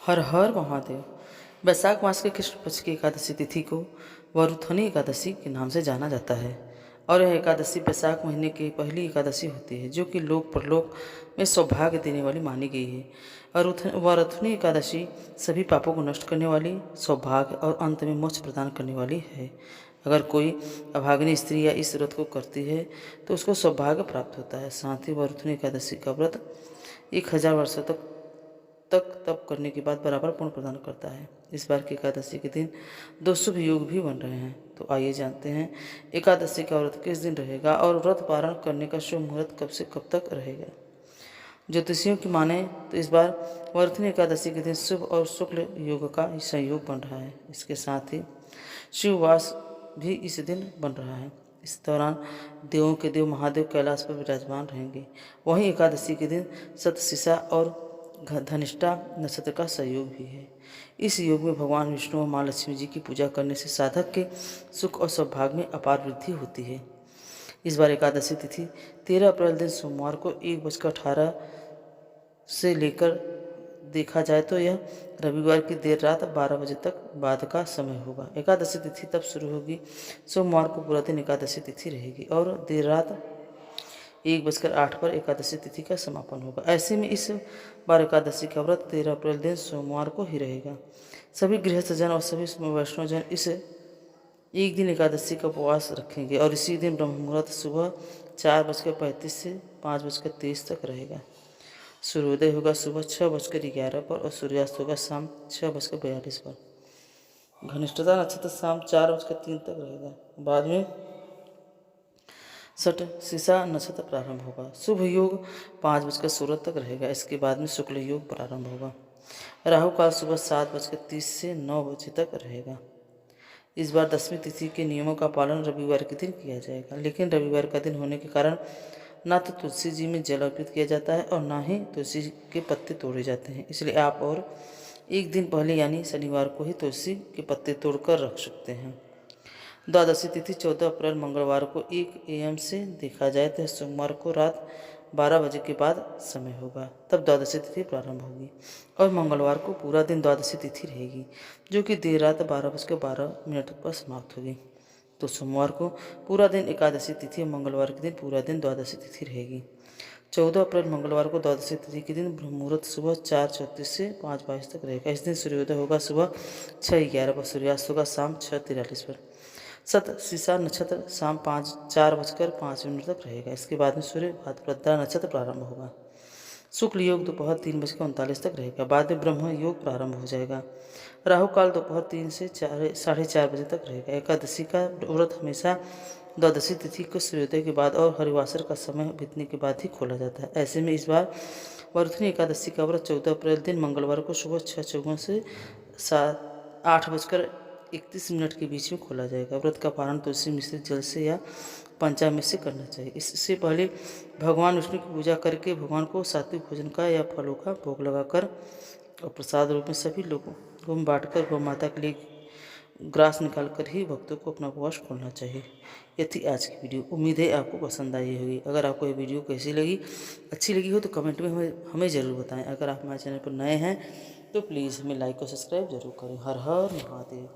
हर हर महादेव। वैशाख मास के कृष्ण पक्ष की एकादशी तिथि को वरुथनी एकादशी के नाम से जाना जाता है और यह एकादशी वैशाख महीने की पहली एकादशी होती है, जो कि लोक परलोक में सौभाग्य देने वाली मानी गई है। और वरुथनी एकादशी सभी पापों को नष्ट करने वाली, सौभाग्य और अंत में मोक्ष प्रदान करने वाली है। अगर कोई अभागिनी स्त्री या इस व्रत को करती है तो उसको सौभाग्य प्राप्त होता है। साथ ही वरुथनी एकादशी का व्रत 1000 वर्षों तक तप करने के बाद बराबर पुण्य प्रदान करता है। इस बार की एकादशी के दिन 2 शुभ योग भी बन रहे हैं, तो आइए जानते हैं एकादशी का व्रत किस दिन रहेगा और व्रत पारण करने का शुभ मुहूर्त कब से कब तक रहेगा। ज्योतिषियों की माने तो इस बार वर्तनी एकादशी के दिन शुभ और शुक्ल योग का संयोग बन रहा है। इसके साथ ही शिववास भी इस दिन बन रहा है। इस दौरान देवों के देव महादेव कैलाश पर विराजमान रहेंगे। वहीं एकादशी के दिन सतशिषा और धनिष्ठा नक्षत्र का सहयोग भी है। इस योग में भगवान विष्णु और माँ लक्ष्मी जी की पूजा करने से साधक के सुख और सौभाग्य में अपार वृद्धि होती है। इस बार एकादशी तिथि 13 अप्रैल दिन सोमवार को 1:18 से लेकर देखा जाए तो यह रविवार की देर रात 12 बजे तक बाद का समय होगा। एकादशी तिथि तब शुरू होगी, सोमवार को पूरा दिन एकादशी तिथि रहेगी और देर रात 1:08 पर एकादशी तिथि का समापन होगा। ऐसे में इस बार एकादशी का व्रत 13 अप्रैल दिन सोमवार को ही रहेगा। सभी गृहस्थजन और सभी वैष्णवजन इस एक दिन एकादशी का उपवास रखेंगे और इसी दिन ब्रह्म मुहूर्त सुबह 4:35 से 5:23 तक रहेगा। सूर्योदय होगा सुबह 6:11 पर और सूर्यास्त होगा शाम 6:42 पर। घनिष्ठता नक्षत्र शाम 4:03 तक रहेगा। बाद में सतशिषा नक्षत्र प्रारंभ होगा। शुभ योग 5:16 तक रहेगा। इसके बाद में शुक्ल योग प्रारंभ होगा। राहु काल सुबह 7:30 से 9 बजे तक रहेगा। इस बार दसवीं तिथि के नियमों का पालन रविवार के दिन किया जाएगा, लेकिन रविवार का दिन होने के कारण ना तो तुलसी जी में जल अर्पित किया जाता है और ना ही तुलसी के पत्ते तोड़े जाते हैं। इसलिए आप और एक दिन पहले यानी शनिवार को ही तुलसी के पत्ते तोड़कर रख सकते हैं। द्वादशी तिथि 14 अप्रैल मंगलवार को 1 AM से देखा जाए तो सोमवार को रात 12 बजे के बाद समय होगा, तब द्वादशी तिथि प्रारंभ होगी और मंगलवार को पूरा दिन द्वादशी तिथि रहेगी, जो कि देर रात 12:12 पर समाप्त होगी। तो सोमवार को पूरा दिन एकादशी तिथि और मंगलवार के दिन पूरा दिन द्वादशी तिथि रहेगी। 14 अप्रैल मंगलवार को द्वादशी तिथि के दिन ब्रह्म मुहूर्त सुबह 4:34 से 5:22 तक रहेगा। इस दिन सूर्योदय होगा सुबह 6:11 पर, सूर्यास्त होगा शाम 6:43 पर। सतशिषा नक्षत्र शाम 4:05 तक रहेगा। इसके बाद में सूर्य भाद्रपदा नक्षत्र प्रारंभ होगा। शुक्ल योग दोपहर 3:39 तक रहेगा। बाद में ब्रह्म योग प्रारंभ हो जाएगा। राहु काल दोपहर 3 से 4:30 बजे तक रहेगा। एकादशी का व्रत हमेशा द्वादशी तिथि को सूर्योदय के बाद और हरिवासर का समय बीतने के बाद ही खोला जाता है। ऐसे में इस बार वरुथनी एकादशी का व्रत 14 अप्रैल दिन मंगलवार को सुबह 6:54 से 8:31 के बीच में खोला जाएगा। व्रत का पारण तुलसी मिश्रित जल से या पंचामृत से करना चाहिए। इससे पहले भगवान विष्णु की पूजा करके भगवान को सात्विक भोजन का या फलों का भोग लगाकर और प्रसाद रूप में सभी लोगों को बांटकर गौ माता के लिए ग्रास निकालकर ही भक्तों को अपना उपवास खोलना चाहिए। ये थी आज की वीडियो। उम्मीद है आपको पसंद आई होगी। अगर आपको ये वीडियो कैसी लगी, अच्छी लगी हो तो कमेंट में हमें ज़रूर बताएं। अगर आप हमारे चैनल पर नए हैं तो प्लीज़ हमें लाइक और सब्सक्राइब जरूर करें। हर हर महादेव।